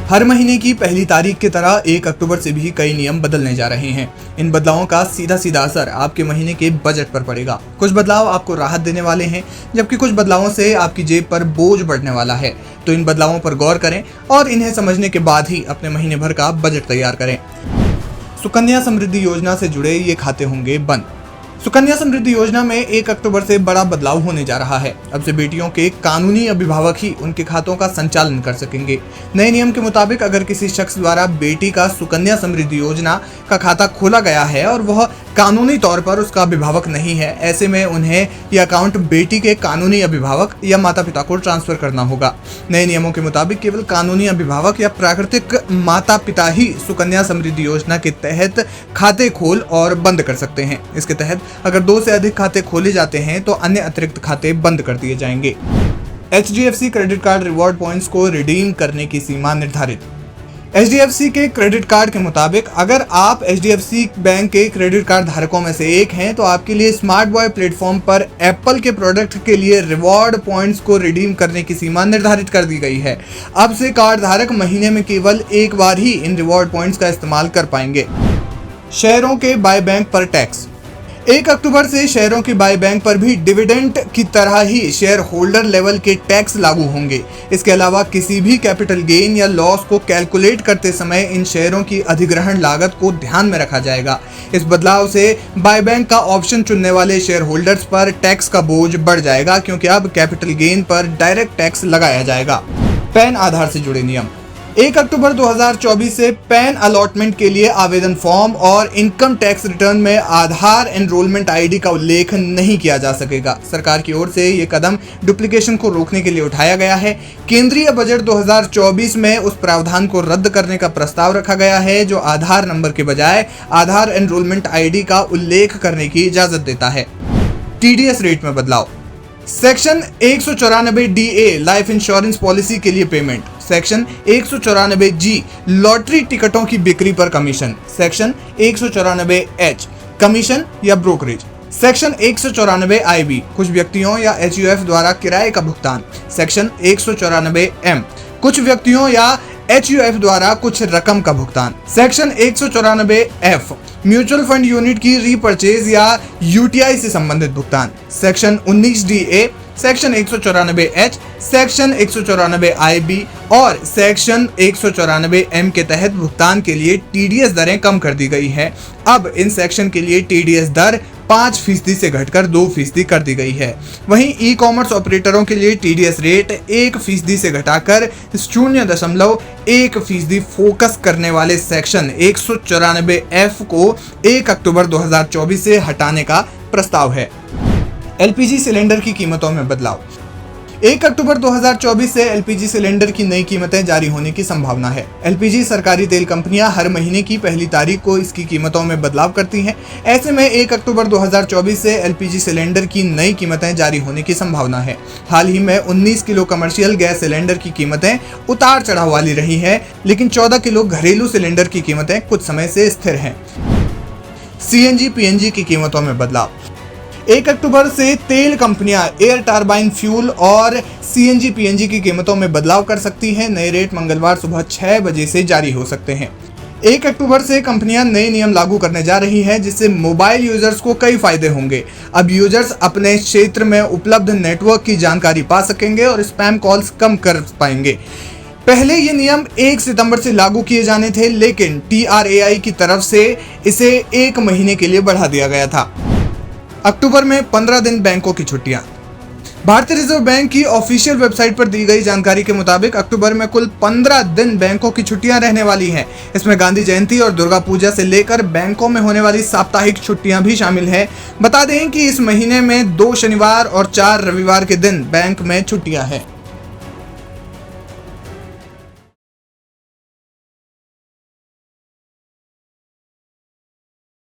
हर महीने की पहली तारीख की तरह 1 अक्टूबर से भी कई नियम बदलने जा रहे हैं। इन बदलावों का सीधा सीधा असर आपके महीने के बजट पर पड़ेगा। कुछ बदलाव आपको राहत देने वाले हैं, जबकि कुछ बदलावों से आपकी जेब पर बोझ बढ़ने वाला है। तो इन बदलावों पर गौर करें और इन्हें समझने के बाद ही अपने महीने भर का बजट तैयार करें। सुकन्या समृद्धि योजना से जुड़े ये खाते होंगे बंद। सुकन्या समृद्धि योजना में 1 अक्टूबर से बड़ा बदलाव होने जा रहा है। अब से बेटियों के कानूनी अभिभावक ही उनके खातों का संचालन कर सकेंगे। नए नियम के मुताबिक अगर किसी शख्स द्वारा बेटी का सुकन्या समृद्धि योजना का खाता खोला गया है और वह कानूनी तौर पर उसका अभिभावक नहीं है, ऐसे में उन्हें यह अकाउंट बेटी के कानूनी अभिभावक या माता पिता को ट्रांसफर करना होगा। नए नियमों के मुताबिक केवल कानूनी अभिभावक या प्राकृतिक माता पिता ही सुकन्या समृद्धि योजना के तहत खाते खोल और बंद कर सकते हैं। इसके तहत अगर 2 से अधिक खाते खोले जाते हैं तो अन्य अतिरिक्त खाते बंद कर दिए जाएंगे। HDFC credit card reward points को रिडीम करने की सीमा निर्धारित। HDFC के क्रेडिट कार्ड के मुताबिक अगर आप HDFC बैंक के क्रेडिट कार्ड धारकों में से एक हैं तो आपके लिए स्मार्ट बॉय प्लेटफॉर्म पर एप्पल के प्रोडक्ट के लिए रिवॉर्ड पॉइंट्स को रिडीम करने की सीमा निर्धारित कर दी गई है। अब से कार्ड धारक महीने में केवल एक बार ही इन रिवॉर्ड पॉइंट्स का इस्तेमाल कर पाएंगे। शेयरों के बाय बैंक पर टैक्स। 1 अक्टूबर से शेयरों की बाय बैंक पर भी डिविडेंड की तरह ही शेयर होल्डर लेवल के टैक्स लागू होंगे। इसके अलावा किसी भी कैपिटल गेन या लॉस को कैलकुलेट करते समय इन शेयरों की अधिग्रहण लागत को ध्यान में रखा जाएगा। इस बदलाव से बाय बैंक का ऑप्शन चुनने वाले शेयर होल्डर्स पर टैक्स का बोझ बढ़ जाएगा, क्योंकि अब कैपिटल गेन पर डायरेक्ट टैक्स लगाया जाएगा। पैन आधार से जुड़े नियम। 1 अक्टूबर 2024 से पैन अलॉटमेंट के लिए आवेदन फॉर्म और इनकम टैक्स रिटर्न में आधार एनरोलमेंट आईडी का उल्लेख नहीं किया जा सकेगा। सरकार की ओर से ये कदम डुप्लीकेशन को रोकने के लिए उठाया गया है। केंद्रीय बजट 2024 में उस प्रावधान को रद्द करने का प्रस्ताव रखा गया है जो आधार नंबर के बजाय आधार एनरोलमेंट आईडी का उल्लेख करने की इजाजत देता है। TDS रेट में बदलाव। Section 194DA life insurance policy के लिए पेमेंट। सेक्शन 194G लॉटरी टिकटों की बिक्री पर कमीशन। सेक्शन 194H कमीशन या ब्रोकरेज। सेक्शन 194IB कुछ व्यक्तियों या HUF द्वारा किराए का भुगतान। सेक्शन 194M कुछ व्यक्तियों या HUF द्वारा कुछ रकम का भुगतान। Section 194F mutual fund unit की रीपर्चेज या UTI से संबंधित भुगतान। Section 19DA, section 194H, section 194IB और सेक्शन 194M के तहत भुगतान के लिए TDS दरें कम कर दी गई है। अब इन सेक्शन के लिए TDS दर 5% से घटकर 2% कर दी गई है। वहीं ई-कॉमर्स ऑपरेटरों के लिए TDS रेट 1% से घटाकर 0.1% फोकस करने वाले सेक्शन 194F को 1 अक्टूबर 2024 से हटाने का प्रस्ताव है। LPG सिलेंडर की कीमतों में बदलाव। 1 अक्टूबर 2024 से LPG सिलेंडर की नई कीमतें जारी होने की संभावना है। LPG सरकारी तेल कंपनियां हर महीने की पहली तारीख को इसकी कीमतों में बदलाव करती हैं। ऐसे में 1 अक्टूबर 2024 से LPG सिलेंडर की नई कीमतें जारी होने की संभावना है। हाल ही में 19 किलो कमर्शियल गैस सिलेंडर की कीमतें उतार चढ़ाव वाली रही है, लेकिन 14 किलो घरेलू सिलेंडर की कीमतें कुछ समय से स्थिर हैं। CNG PNG की कीमतों में बदलाव। 1 अक्टूबर से तेल कंपनियां एयर टरबाइन फ्यूल और CNG PNG की कीमतों में बदलाव कर सकती हैं। नए रेट मंगलवार सुबह 6 बजे से जारी हो सकते हैं। 1 अक्टूबर से कंपनियां नए नियम लागू करने जा रही हैं, जिससे मोबाइल यूजर्स को कई फायदे होंगे। अब यूजर्स अपने क्षेत्र में उपलब्ध नेटवर्क की जानकारी पा सकेंगे और स्पैम कॉल्स कम कर पाएंगे। पहले ये नियम 1 सितंबर से लागू किए जाने थे, लेकिन TRAI की तरफ से इसे 1 महीने के लिए बढ़ा दिया गया था। अक्टूबर में 15 दिन बैंकों की छुट्टियां। भारतीय रिजर्व बैंक की ऑफिशियल वेबसाइट पर दी गई जानकारी के मुताबिक अक्टूबर में कुल 15 दिन बैंकों की छुट्टियां रहने वाली हैं। इसमें गांधी जयंती और दुर्गा पूजा से लेकर बैंकों में होने वाली साप्ताहिक छुट्टियां भी शामिल हैं। बता दें कि इस महीने में 2 शनिवार और 4 रविवार के दिन बैंक में छुट्टियां हैं।